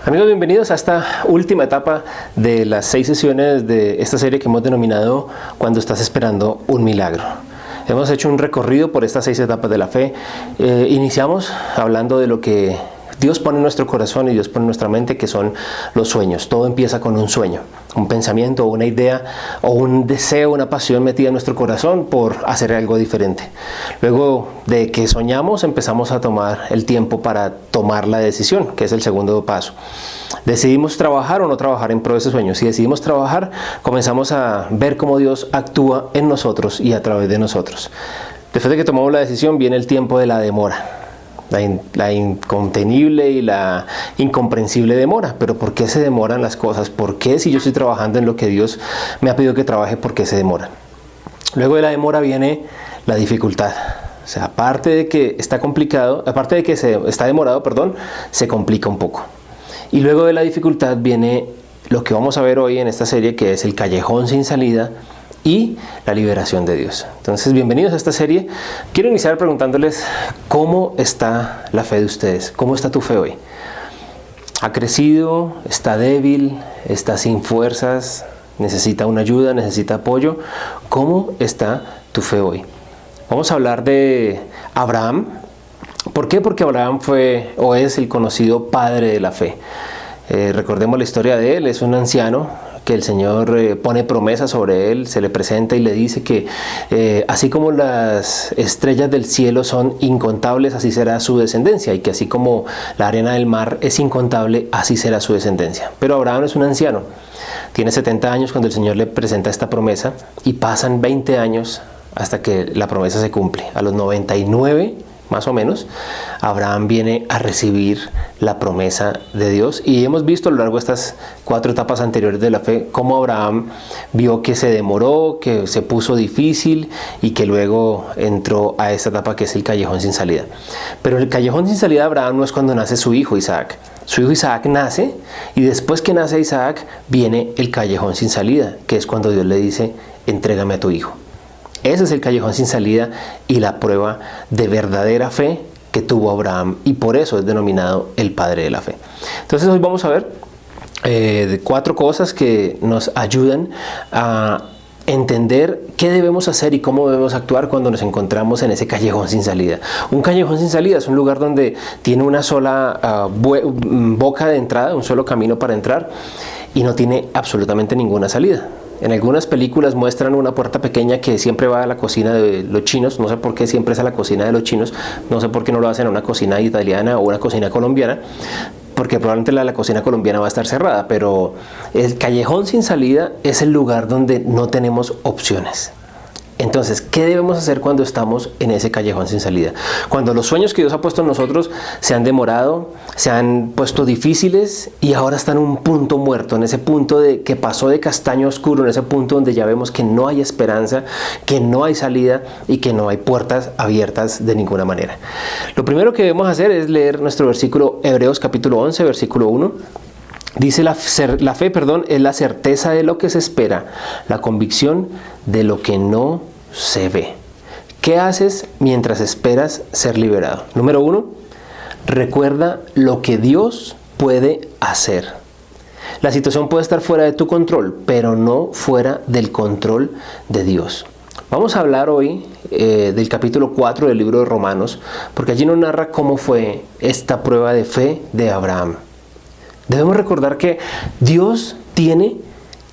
Amigos, bienvenidos a esta última etapa de las 6 sesiones de esta serie que hemos denominado Cuando estás esperando un milagro. Hemos hecho un recorrido por estas 6 etapas de la fe. Iniciamos hablando de lo que Dios pone en nuestro corazón y Dios pone en nuestra mente, que son los sueños. Todo empieza con un sueño, un pensamiento, una idea o un deseo, una pasión metida en nuestro corazón por hacer algo diferente. Luego de que soñamos, empezamos a tomar el tiempo para tomar la decisión, que es el segundo paso. Decidimos trabajar o no trabajar en pro de ese sueño. Si decidimos trabajar, comenzamos a ver cómo Dios actúa en nosotros y a través de nosotros. Después de que tomamos la decisión, viene el tiempo de la demora. La incontenible y la incomprensible demora. Pero ¿por qué se demoran las cosas? ¿Por qué, si yo estoy trabajando en lo que Dios me ha pedido que trabaje, por qué se demora? Luego de la demora viene la dificultad. O sea, aparte de que está complicado, aparte de que está demorado, se complica un poco. Y luego de la dificultad viene lo que vamos a ver hoy en esta serie, que es el callejón sin salida y la liberación de Dios. Entonces, bienvenidos a esta serie. Quiero iniciar preguntándoles cómo está la fe de ustedes. ¿Cómo está tu fe hoy? ¿Ha crecido? ¿Está débil? ¿Está sin fuerzas? ¿Necesita una ayuda? ¿Necesita apoyo? ¿Cómo está tu fe hoy? Vamos a hablar de Abraham. ¿Por qué? Porque Abraham fue o es el conocido padre de la fe. Recordemos la historia de él. Es un anciano que el Señor pone promesas sobre él, se le presenta y le dice que así como las estrellas del cielo son incontables, así será su descendencia, y que así como la arena del mar es incontable, así será su descendencia. Pero Abraham es un anciano, tiene 70 años cuando el Señor le presenta esta promesa, y pasan 20 años hasta que la promesa se cumple. A los 99 más o menos, Abraham viene a recibir la promesa de Dios, y hemos visto a lo largo de estas 4 etapas anteriores de la fe cómo Abraham vio que se demoró, que se puso difícil y que luego entró a esta etapa que es el callejón sin salida. Pero el callejón sin salida de Abraham no es cuando nace su hijo Isaac. Su hijo Isaac nace, y después que nace Isaac viene el callejón sin salida, que es cuando Dios le dice: entrégame a tu hijo. Ese es el callejón sin salida y la prueba de verdadera fe que tuvo Abraham, y por eso es denominado el padre de la fe. Entonces hoy vamos a ver de 4 cosas que nos ayudan a entender qué debemos hacer y cómo debemos actuar cuando nos encontramos en ese callejón sin salida. Un callejón sin salida es un lugar donde tiene una sola boca de entrada, un solo camino para entrar, y no tiene absolutamente ninguna salida. En algunas películas muestran una puerta pequeña que siempre va a la cocina de los chinos. No sé por qué siempre es a la cocina de los chinos. No sé por qué no lo hacen a una cocina italiana o una cocina colombiana, porque probablemente la cocina colombiana va a estar cerrada. Pero el callejón sin salida es el lugar donde no tenemos opciones. Entonces, ¿qué debemos hacer cuando estamos en ese callejón sin salida? Cuando los sueños que Dios ha puesto en nosotros se han demorado, se han puesto difíciles y ahora están en un punto muerto, en ese punto que pasó de castaño oscuro, en ese punto donde ya vemos que no hay esperanza, que no hay salida y que no hay puertas abiertas de ninguna manera. Lo primero que debemos hacer es leer nuestro versículo, Hebreos capítulo 11, versículo 1. Dice la fe, es la certeza de lo que se espera, la convicción de lo que no se ve. ¿Qué haces mientras esperas ser liberado? Número 1, recuerda lo que Dios puede hacer. La situación puede estar fuera de tu control, pero no fuera del control de Dios. Vamos a hablar hoy del capítulo 4 del libro de Romanos, porque allí nos narra cómo fue esta prueba de fe de Abraham. Debemos recordar que Dios tiene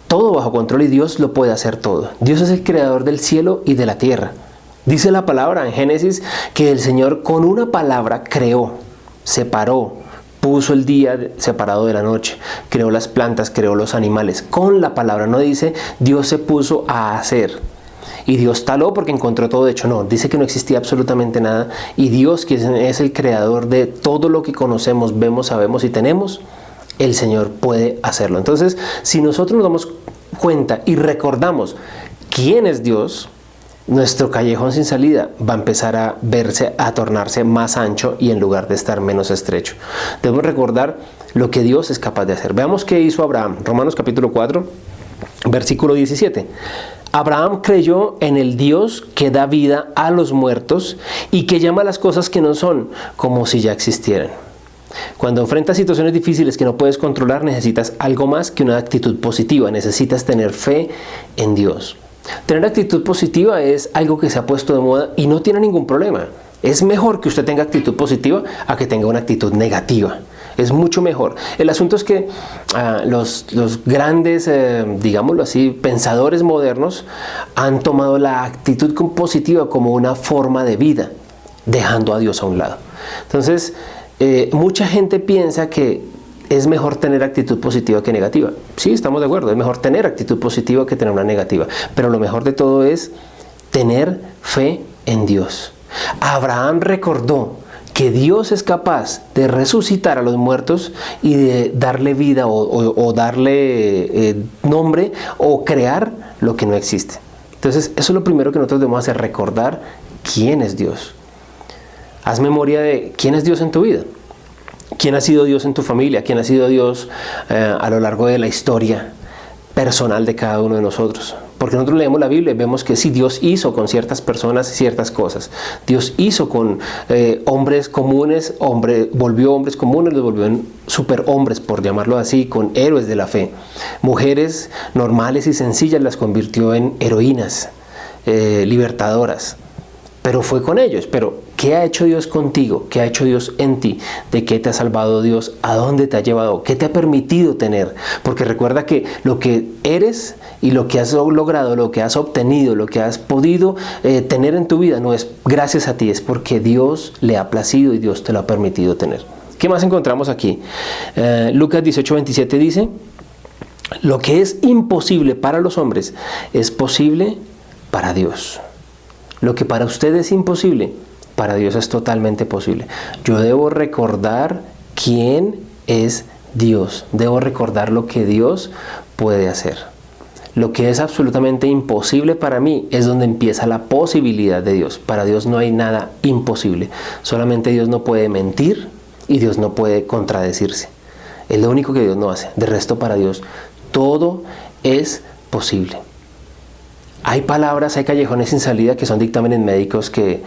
todo bajo control y Dios lo puede hacer todo. Dios es el creador del cielo y de la tierra. Dice la palabra en Génesis que el Señor con una palabra creó, separó, puso el día separado de la noche, creó las plantas, creó los animales. Con la palabra, no dice Dios se puso a hacer y Dios taló porque encontró todo hecho. No, dice que no existía absolutamente nada, y Dios, que es el creador de todo lo que conocemos, vemos, sabemos y tenemos, el Señor puede hacerlo. Entonces, si nosotros nos damos cuenta y recordamos quién es Dios, nuestro callejón sin salida va a empezar a verse, a tornarse más ancho y en lugar de estar menos estrecho. Debemos recordar lo que Dios es capaz de hacer. Veamos qué hizo Abraham. Romanos capítulo 4, versículo 17. Abraham creyó en el Dios que da vida a los muertos y que llama las cosas que no son como si ya existieran. Cuando enfrentas situaciones difíciles que no puedes controlar, necesitas algo más que una actitud positiva. Necesitas tener fe en Dios. Tener actitud positiva es algo que se ha puesto de moda y no tiene ningún problema. Es mejor que usted tenga actitud positiva a que tenga una actitud negativa. Es mucho mejor. El asunto es que los grandes, digámoslo así, pensadores modernos han tomado la actitud positiva como una forma de vida, dejando a Dios a un lado. Entonces, mucha gente piensa que es mejor tener actitud positiva que negativa. Sí, estamos de acuerdo, es mejor tener actitud positiva que tener una negativa. Pero lo mejor de todo es tener fe en Dios. Abraham recordó que Dios es capaz de resucitar a los muertos y de darle vida o darle nombre o crear lo que no existe. Entonces, eso es lo primero que nosotros debemos hacer, recordar quién es Dios. Haz memoria de quién es Dios en tu vida. ¿Quién ha sido Dios en tu familia? ¿Quién ha sido Dios a lo largo de la historia personal de cada uno de nosotros? Porque nosotros leemos la Biblia y vemos que sí, Dios hizo con ciertas personas ciertas cosas. Dios hizo con hombres comunes, volvió hombres comunes, los volvió en superhombres, por llamarlo así, con héroes de la fe. Mujeres normales y sencillas las convirtió en heroínas, libertadoras. Pero fue con ellos. Pero ¿qué ha hecho Dios contigo? ¿Qué ha hecho Dios en ti? ¿De qué te ha salvado Dios? ¿A dónde te ha llevado? ¿Qué te ha permitido tener? Porque recuerda que lo que eres y lo que has logrado, lo que has obtenido, lo que has podido tener en tu vida no es gracias a ti, es porque Dios le ha placido y Dios te lo ha permitido tener. ¿Qué más encontramos aquí? Lucas 18:27 dice: lo que es imposible para los hombres es posible para Dios. Lo que para usted es imposible, para Dios es totalmente posible. Yo debo recordar quién es Dios. Debo recordar lo que Dios puede hacer. Lo que es absolutamente imposible para mí es donde empieza la posibilidad de Dios. Para Dios no hay nada imposible. Solamente Dios no puede mentir y Dios no puede contradecirse. Es lo único que Dios no hace. De resto, para Dios todo es posible. Hay palabras, hay callejones sin salida que son dictámenes médicos que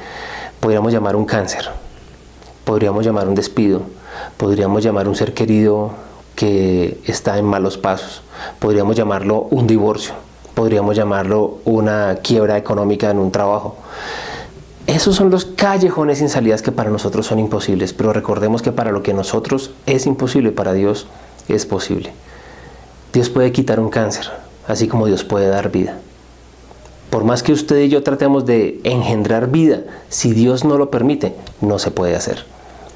podríamos llamar un cáncer, podríamos llamar un despido, podríamos llamar un ser querido que está en malos pasos, podríamos llamarlo un divorcio, podríamos llamarlo una quiebra económica en un trabajo. Esos son los callejones sin salidas que para nosotros son imposibles, pero recordemos que para lo que nosotros es imposible, para Dios es posible. Dios puede quitar un cáncer, así como Dios puede dar vida. Por más que usted y yo tratemos de engendrar vida, si Dios no lo permite, no se puede hacer.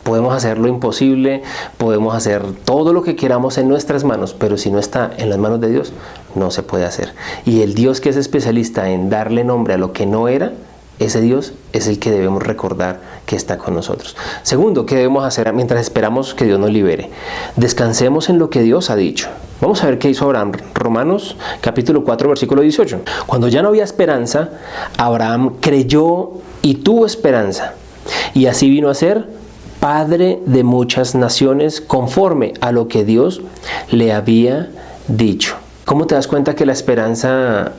Podemos hacer lo imposible, podemos hacer todo lo que queramos en nuestras manos, pero si no está en las manos de Dios, no se puede hacer. Y el Dios que es especialista en darle nombre a lo que no era, ese Dios es el que debemos recordar que está con nosotros. Segundo, ¿qué debemos hacer mientras esperamos que Dios nos libere? Descansemos en lo que Dios ha dicho. Vamos a ver qué hizo Abraham. Romanos capítulo 4, versículo 18. Cuando ya no había esperanza, Abraham creyó y tuvo esperanza. Y así vino a ser padre de muchas naciones, conforme a lo que Dios le había dicho. ¿Cómo te das cuenta que la esperanza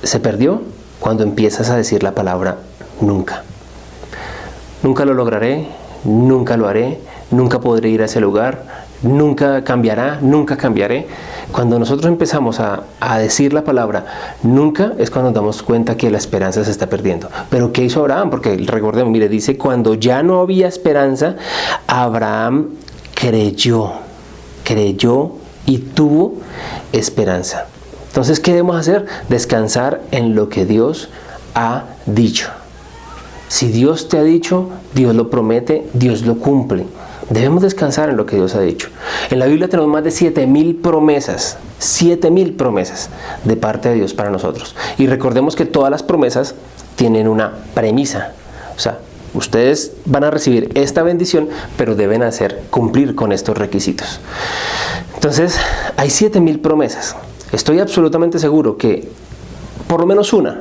se perdió? Cuando empiezas a decir la palabra nunca. Nunca lo lograré, nunca lo haré, nunca podré ir a ese lugar, nunca cambiará, nunca cambiaré. Cuando nosotros empezamos a decir la palabra nunca, es cuando nos damos cuenta que la esperanza se está perdiendo. Pero ¿qué hizo Abraham? Porque recordemos, mire, dice, cuando ya no había esperanza, Abraham creyó y tuvo esperanza. Entonces, ¿qué debemos hacer? Descansar en lo que Dios ha dicho. Si Dios te ha dicho, Dios lo promete, Dios lo cumple. Debemos descansar en lo que Dios ha dicho. En la Biblia tenemos más de 7,000 promesas. 7,000 promesas de parte de Dios para nosotros. Y recordemos que todas las promesas tienen una premisa. O sea, ustedes van a recibir esta bendición, pero deben cumplir con estos requisitos. Entonces, hay 7,000 promesas. Estoy absolutamente seguro que por lo menos una,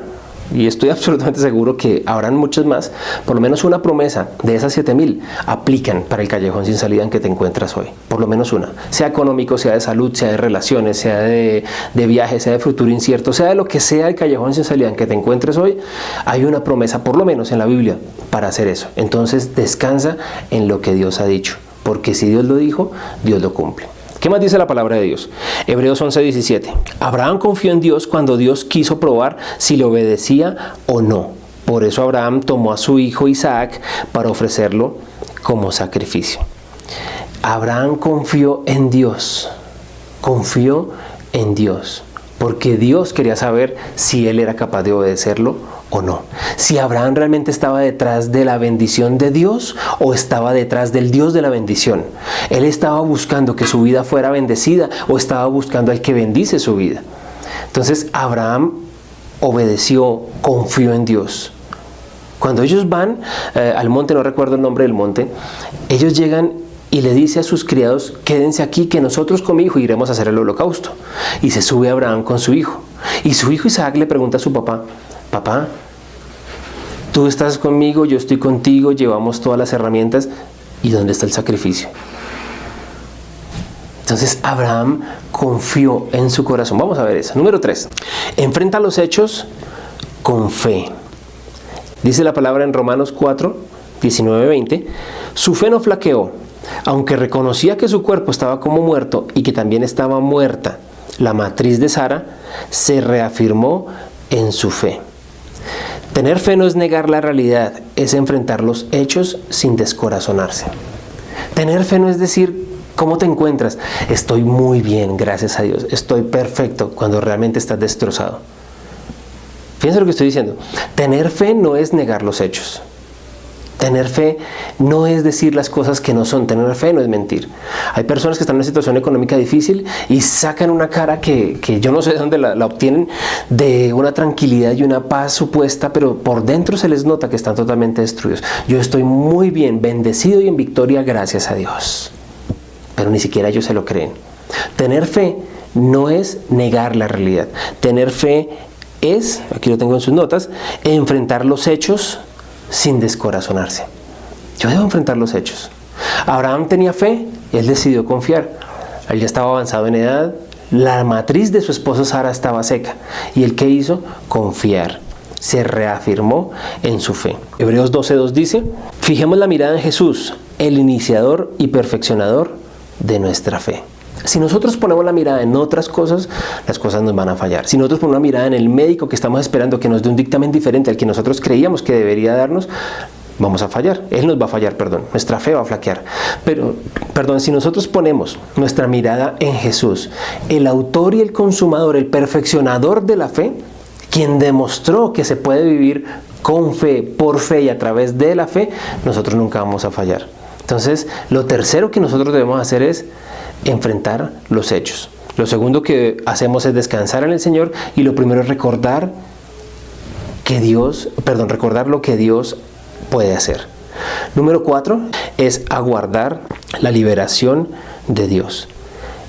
y estoy absolutamente seguro que habrán muchas más, por lo menos una promesa de esas 7,000 aplican para el callejón sin salida en que te encuentras hoy. Por lo menos una. Sea económico, sea de salud, sea de relaciones, sea de viaje, sea de futuro incierto, sea de lo que sea el callejón sin salida en que te encuentres hoy, hay una promesa por lo menos en la Biblia para hacer eso. Entonces descansa en lo que Dios ha dicho. porque si Dios lo dijo, Dios lo cumple. ¿Qué más dice la palabra de Dios? Hebreos 11:17. Abraham confió en Dios cuando Dios quiso probar si le obedecía o no. Por eso Abraham tomó a su hijo Isaac para ofrecerlo como sacrificio. Abraham confió en Dios. Confió en Dios. Porque Dios quería saber si él era capaz de obedecerlo o no. Si Abraham realmente estaba detrás de la bendición de Dios o estaba detrás del Dios de la bendición. Él estaba buscando que su vida fuera bendecida o estaba buscando al que bendice su vida. Entonces Abraham obedeció, confió en Dios. Cuando ellos van al monte, no recuerdo el nombre del monte, ellos llegan y le dice a sus criados, quédense aquí que nosotros con mi hijo iremos a hacer el holocausto. Y se sube Abraham con su hijo. Y su hijo Isaac le pregunta a su papá, papá, tú estás conmigo, yo estoy contigo, llevamos todas las herramientas, ¿y dónde está el sacrificio? Entonces Abraham confió en su corazón. Vamos a ver eso. Número 3. Enfrenta los hechos con fe. Dice la palabra en Romanos 4, 19-20. Su fe no flaqueó, aunque reconocía que su cuerpo estaba como muerto y que también estaba muerta la matriz de Sara, se reafirmó en su fe. Tener fe no es negar la realidad, es enfrentar los hechos sin descorazonarse. Tener fe no es decir, ¿cómo te encuentras? Estoy muy bien, gracias a Dios. Estoy perfecto, cuando realmente estás destrozado. Fíjense lo que estoy diciendo. Tener fe no es negar los hechos. Tener fe no es decir las cosas que no son. Tener fe no es mentir. Hay personas que están en una situación económica difícil y sacan una cara que yo no sé de dónde la obtienen, de una tranquilidad y una paz supuesta, pero por dentro se les nota que están totalmente destruidos. Yo estoy muy bien, bendecido y en victoria, gracias a Dios. Pero ni siquiera ellos se lo creen. Tener fe no es negar la realidad. Tener fe es, aquí lo tengo en sus notas, enfrentar los hechos sin descorazonarse. Yo debo enfrentar los hechos. Abraham tenía fe y él decidió confiar. Él ya estaba avanzado en edad, la matriz de su esposa Sara estaba seca. ¿Y él qué hizo? Confiar. Se reafirmó en su fe. Hebreos 12:2 dice, fijemos la mirada en Jesús, el iniciador y perfeccionador de nuestra fe. Si nosotros ponemos la mirada en otras cosas, las cosas nos van a fallar. Si nosotros ponemos la mirada en el médico que estamos esperando que nos dé un dictamen diferente al que nosotros creíamos que debería darnos, vamos a fallar. Él nos va a fallar, nuestra fe va a flaquear. Pero, si nosotros ponemos nuestra mirada en Jesús, el autor y el consumador, el perfeccionador de la fe, quien demostró que se puede vivir con fe, por fe y a través de la fe, nosotros nunca vamos a fallar. Entonces, lo tercero que nosotros debemos hacer es enfrentar los hechos. Lo segundo que hacemos es descansar en el Señor, y lo primero es recordar lo que Dios puede hacer. Número 4 es aguardar la liberación de Dios.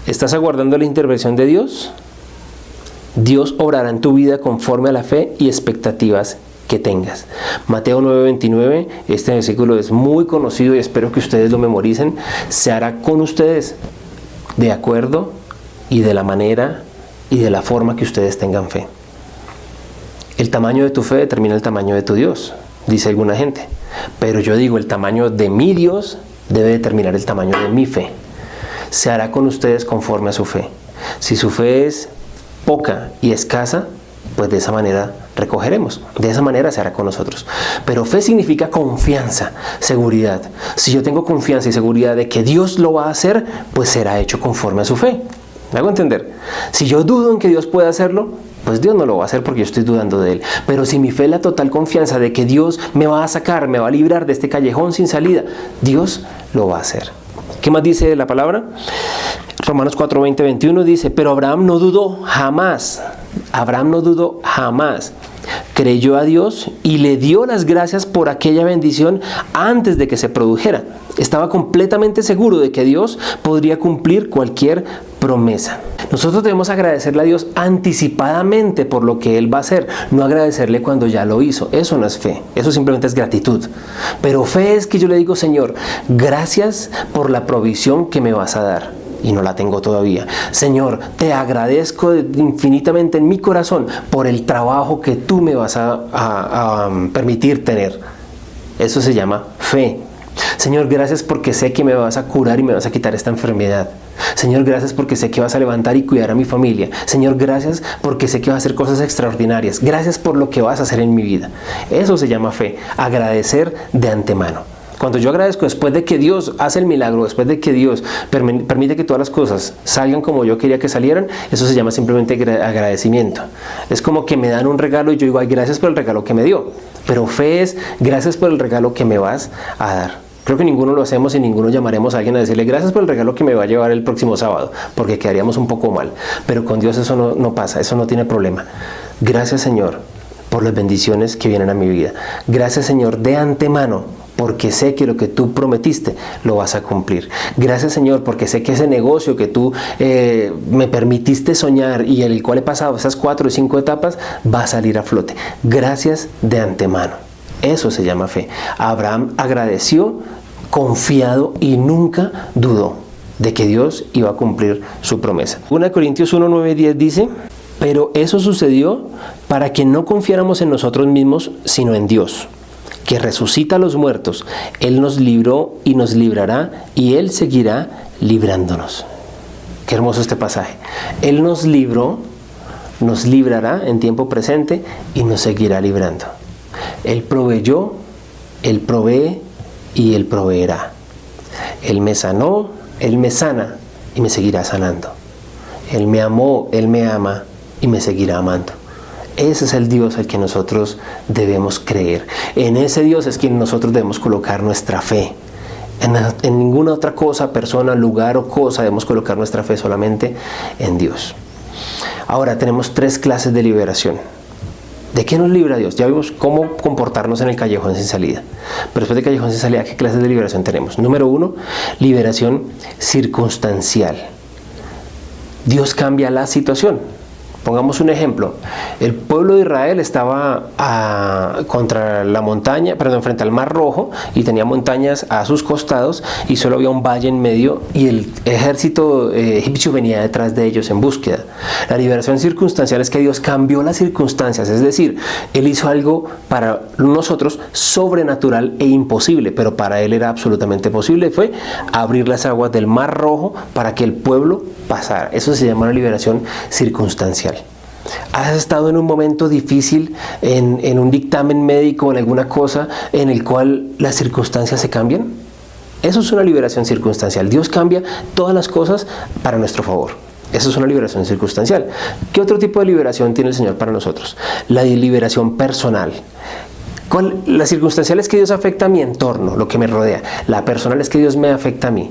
¿Estás aguardando la intervención de Dios? Dios obrará en tu vida conforme a la fe y expectativas que tengas. Mateo 9:29, este versículo es muy conocido y espero que ustedes lo memoricen. Se hará con ustedes de acuerdo y de la manera y de la forma que ustedes tengan fe. El tamaño de tu fe determina el tamaño de tu Dios, dice alguna gente. Pero yo digo, el tamaño de mi Dios debe determinar el tamaño de mi fe. Se hará con ustedes conforme a su fe. Si su fe es poca y escasa, pues de esa manera recogeremos. De esa manera se hará con nosotros. Pero fe significa confianza, seguridad. Si yo tengo confianza y seguridad de que Dios lo va a hacer, pues será hecho conforme a su fe. ¿Me hago entender? Si yo dudo en que Dios pueda hacerlo, pues Dios no lo va a hacer porque yo estoy dudando de Él. Pero si mi fe es la total confianza de que Dios me va a sacar, me va a librar de este callejón sin salida, Dios lo va a hacer. ¿Qué más dice la palabra? Romanos 4:20-21 dice, pero Abraham no dudó jamás. Abraham no dudó jamás. Creyó a Dios y le dio las gracias por aquella bendición antes de que se produjera. Estaba completamente seguro de que Dios podría cumplir cualquier promesa. Nosotros debemos agradecerle a Dios anticipadamente por lo que Él va a hacer, no agradecerle cuando ya lo hizo. Eso no es fe, eso simplemente es gratitud. Pero fe es que yo le digo, Señor, gracias por la provisión que me vas a dar. Y no la tengo todavía. Señor, te agradezco infinitamente en mi corazón por el trabajo que tú me vas a permitir tener. Eso se llama fe. Señor, gracias porque sé que me vas a curar y me vas a quitar esta enfermedad. Señor, gracias porque sé que vas a levantar y cuidar a mi familia. Señor, gracias porque sé que vas a hacer cosas extraordinarias. Gracias por lo que vas a hacer en mi vida. Eso se llama fe, agradecer de antemano. Cuando yo agradezco después de que Dios hace el milagro, después de que Dios permite que todas las cosas salgan como yo quería que salieran, eso se llama simplemente agradecimiento. Es como que me dan un regalo y yo digo, ay, gracias por el regalo que me dio. Pero fe es, gracias por el regalo que me vas a dar. Creo que ninguno lo hacemos y ninguno llamaremos a alguien a decirle, gracias por el regalo que me va a llevar el próximo sábado, porque quedaríamos un poco mal. Pero con Dios eso no pasa, eso no tiene problema. Gracias, Señor, por las bendiciones que vienen a mi vida. Gracias, Señor, de antemano, porque sé que lo que tú prometiste lo vas a cumplir. Gracias, Señor, porque sé que ese negocio que tú me permitiste soñar y el cual he pasado esas 4 o 5 etapas va a salir a flote. Gracias de antemano. Eso se llama fe. Abraham agradeció, confiado y nunca dudó de que Dios iba a cumplir su promesa. 1 Corintios 1, 9 y 10 dice, pero eso sucedió para que no confiáramos en nosotros mismos, sino en Dios, que resucita a los muertos. Él nos libró y nos librará, y Él seguirá librándonos. Qué hermoso este pasaje. Él nos libró, nos librará en tiempo presente y nos seguirá librando. Él proveyó, Él provee y Él proveerá. Él me sanó, Él me sana y me seguirá sanando. Él me amó, Él me ama y me seguirá amando. Ese es el Dios al que nosotros debemos creer. En ese Dios es quien nosotros debemos colocar nuestra fe. En ninguna otra cosa, persona, lugar o cosa debemos colocar nuestra fe, solamente en Dios. Ahora tenemos 3 clases de liberación. ¿De qué nos libra Dios? Ya vimos cómo comportarnos en el callejón sin salida. Pero después de callejón sin salida, ¿qué clases de liberación tenemos? Número 1, liberación circunstancial. Dios cambia la situación. Pongamos un ejemplo. El pueblo de Israel estaba contra la montaña, frente al Mar Rojo, y tenía montañas a sus costados y solo había un valle en medio, y el ejército egipcio venía detrás de ellos en búsqueda. La liberación circunstancial es que Dios cambió las circunstancias, es decir, Él hizo algo para nosotros sobrenatural e imposible, pero para Él era absolutamente posible. Fue abrir las aguas del Mar Rojo para que el pueblo pasara. Eso se llama una liberación circunstancial. ¿Has estado en un momento difícil, en un dictamen médico o en alguna cosa en el cual las circunstancias se cambian? Eso es una liberación circunstancial. Dios cambia todas las cosas para nuestro favor. Eso es una liberación circunstancial. ¿Qué otro tipo de liberación tiene el Señor para nosotros? La liberación personal. La circunstancial es que Dios afecta a mi entorno, lo que me rodea. La personal es que Dios me afecta a mí.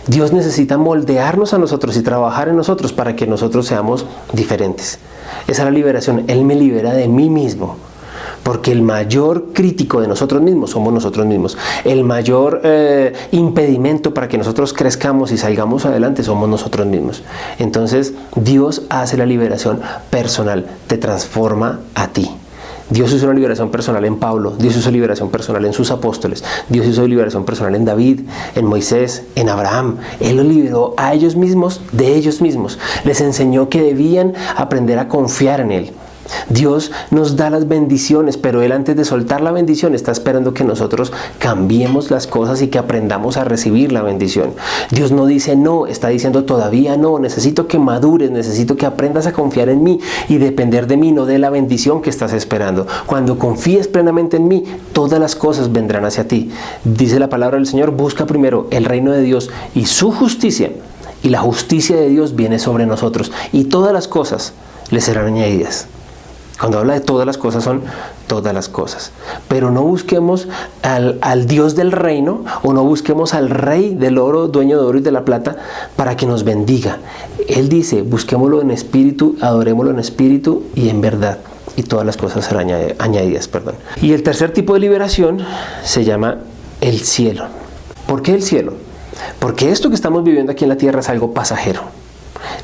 Dios necesita moldearnos a nosotros y trabajar en nosotros para que nosotros seamos diferentes. Esa es la liberación. Él me libera de mí mismo. Porque el mayor crítico de nosotros mismos somos nosotros mismos. El mayor impedimento para que nosotros crezcamos y salgamos adelante somos nosotros mismos. Entonces, Dios hace la liberación personal. Te transforma a ti. Dios hizo una liberación personal en Pablo, Dios hizo liberación personal en sus apóstoles, Dios hizo liberación personal en David, en Moisés, en Abraham. Él los liberó a ellos mismos de ellos mismos. Les enseñó que debían aprender a confiar en Él. Dios nos da las bendiciones, pero Él, antes de soltar la bendición, está esperando que nosotros cambiemos las cosas y que aprendamos a recibir la bendición. Dios no dice no, está diciendo todavía no, necesito que madures, necesito que aprendas a confiar en mí y depender de mí, no de la bendición que estás esperando. Cuando confíes plenamente en mí, todas las cosas vendrán hacia ti. Dice la palabra del Señor, busca primero el reino de Dios y su justicia, y la justicia de Dios viene sobre nosotros, y todas las cosas le serán añadidas. Cuando habla de todas las cosas, son todas las cosas. Pero no busquemos al Dios del reino, o no busquemos al rey del oro, dueño de oro y de la plata, para que nos bendiga. Él dice, busquémoslo en espíritu, adorémoslo en espíritu y en verdad. Y todas las cosas serán añadidas. Y el tercer tipo de liberación se llama el cielo. ¿Por qué el cielo? Porque esto que estamos viviendo aquí en la tierra es algo pasajero.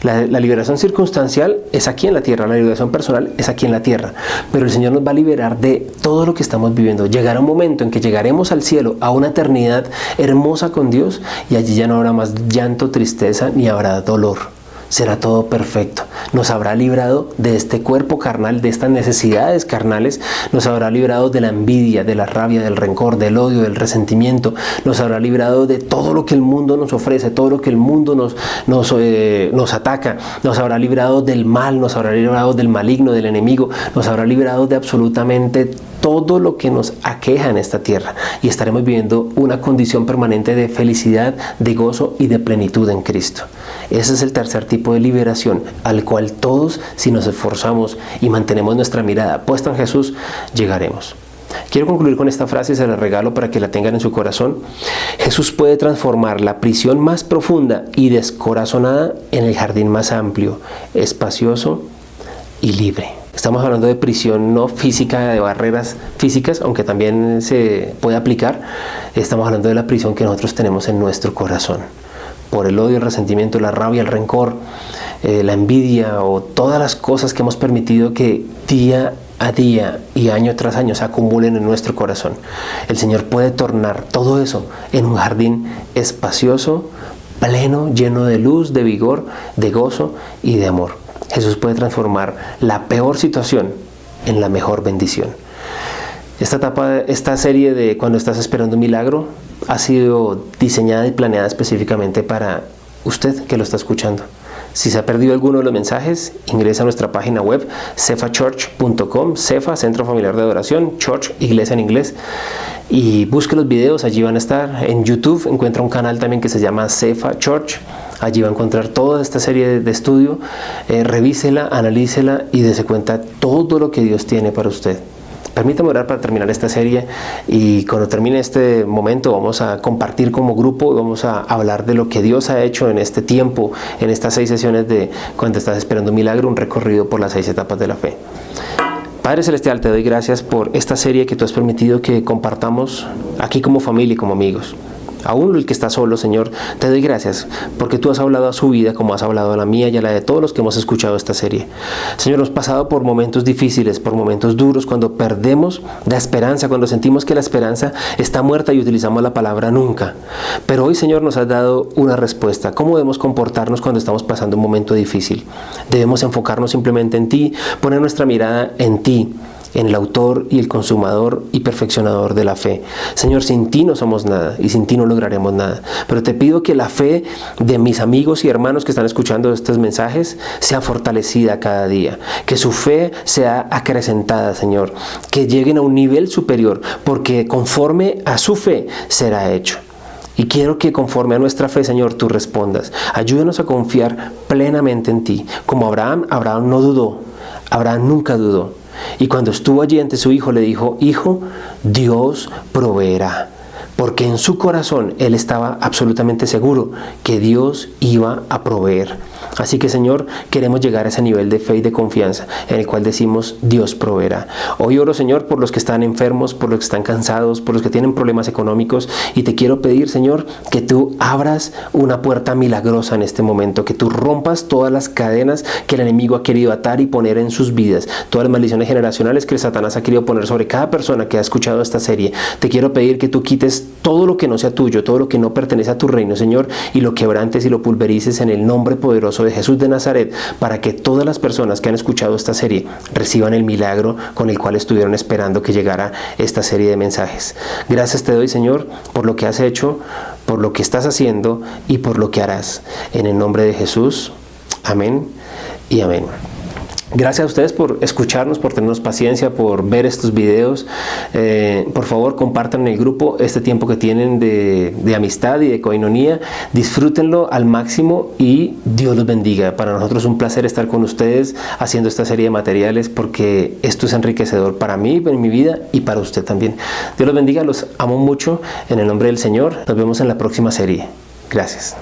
La liberación circunstancial es aquí en la tierra, la liberación personal es aquí en la tierra, pero el Señor nos va a liberar de todo lo que estamos viviendo. Llegará un momento en que llegaremos al cielo, a una eternidad hermosa con Dios, y allí ya no habrá más llanto, tristeza, ni habrá dolor. será todo perfecto. Nos habrá librado de este cuerpo carnal, de estas necesidades carnales, nos habrá librado de la envidia, de la rabia, del rencor, del odio, del resentimiento, nos habrá librado de todo lo que el mundo nos ofrece, todo lo que el mundo nos ataca, nos habrá librado del mal, nos habrá librado del maligno, del enemigo, nos habrá librado de absolutamente todo lo que nos aqueja en esta tierra, y estaremos viviendo una condición permanente de felicidad, de gozo y de plenitud en Cristo. Ese es el tercer tipo de liberación al cual todos, si nos esforzamos y mantenemos nuestra mirada puesta en Jesús, llegaremos. Quiero concluir con esta frase y se la regalo para que la tengan en su corazón. Jesús puede transformar la prisión más profunda y descorazonada en el jardín más amplio, espacioso y libre. Estamos hablando de prisión no física, de barreras físicas, aunque también se puede aplicar. Estamos hablando de la prisión que nosotros tenemos en nuestro corazón, por el odio, el resentimiento, la rabia, el rencor, la envidia o todas las cosas que hemos permitido que día a día y año tras año se acumulen en nuestro corazón. El Señor puede tornar todo eso en un jardín espacioso, pleno, lleno de luz, de vigor, de gozo y de amor. Jesús puede transformar la peor situación en la mejor bendición. Esta serie de Cuando estás esperando un milagro ha sido diseñada y planeada específicamente para usted que lo está escuchando. Si se ha perdido alguno de los mensajes, ingresa a nuestra página web cefachurch.com, Cefa, Centro Familiar de Adoración, Church, Iglesia en inglés, y busque los videos, allí van a estar. En YouTube encuentra un canal también que se llama Cefa Church. Allí va a encontrar toda esta serie de estudio, revísela, analícela y dése cuenta todo lo que Dios tiene para usted. Permítame orar para terminar esta serie, y cuando termine este momento vamos a compartir como grupo y vamos a hablar de lo que Dios ha hecho en este tiempo, en estas 6 sesiones de Cuando estás esperando un milagro, un recorrido por las 6 etapas de la fe. Padre Celestial, te doy gracias por esta serie que tú has permitido que compartamos aquí como familia y como amigos. Aún el que está solo, Señor, te doy gracias porque tú has hablado a su vida como has hablado a la mía y a la de todos los que hemos escuchado esta serie. Señor, hemos pasado por momentos difíciles, por momentos duros, cuando perdemos la esperanza, cuando sentimos que la esperanza está muerta y utilizamos la palabra nunca. Pero hoy, Señor, nos has dado una respuesta. ¿Cómo debemos comportarnos cuando estamos pasando un momento difícil? Debemos enfocarnos simplemente en ti, poner nuestra mirada en ti, en el autor y el consumador y perfeccionador de la fe. Señor, sin ti no somos nada y sin ti no lograremos nada. Pero te pido que la fe de mis amigos y hermanos que están escuchando estos mensajes sea fortalecida cada día. Que su fe sea acrecentada, Señor. Que lleguen a un nivel superior, porque conforme a su fe será hecho. Y quiero que conforme a nuestra fe, Señor, tú respondas. Ayúdanos a confiar plenamente en ti. Como Abraham no dudó. Abraham nunca dudó. Y cuando estuvo allí ante su hijo, le dijo: Hijo, Dios proveerá. Porque en su corazón él estaba absolutamente seguro que Dios iba a proveer. Así que, Señor, queremos llegar a ese nivel de fe y de confianza en el cual decimos: Dios proveerá. Hoy oro, Señor, por los que están enfermos, por los que están cansados, por los que tienen problemas económicos, y te quiero pedir, Señor, que tú abras una puerta milagrosa en este momento, que tú rompas todas las cadenas que el enemigo ha querido atar y poner en sus vidas, todas las maldiciones generacionales que Satanás ha querido poner sobre cada persona que ha escuchado esta serie. Te quiero pedir que tú quites todo lo que no sea tuyo, todo lo que no pertenece a tu reino, Señor, y lo quebrantes y lo pulverices en el nombre poderoso de Jesús de Nazaret, para que todas las personas que han escuchado esta serie reciban el milagro con el cual estuvieron esperando que llegara esta serie de mensajes. Gracias te doy, Señor, por lo que has hecho, por lo que estás haciendo y por lo que harás. En el nombre de Jesús, amén y amén. Gracias a ustedes por escucharnos, por tenernos paciencia, por ver estos videos. Por favor, compartan en el grupo este tiempo que tienen de amistad y de coinonía. Disfrútenlo al máximo y Dios los bendiga. Para nosotros es un placer estar con ustedes haciendo esta serie de materiales, porque esto es enriquecedor para mí, en mi vida, y para usted también. Dios los bendiga, los amo mucho en el nombre del Señor. Nos vemos en la próxima serie. Gracias.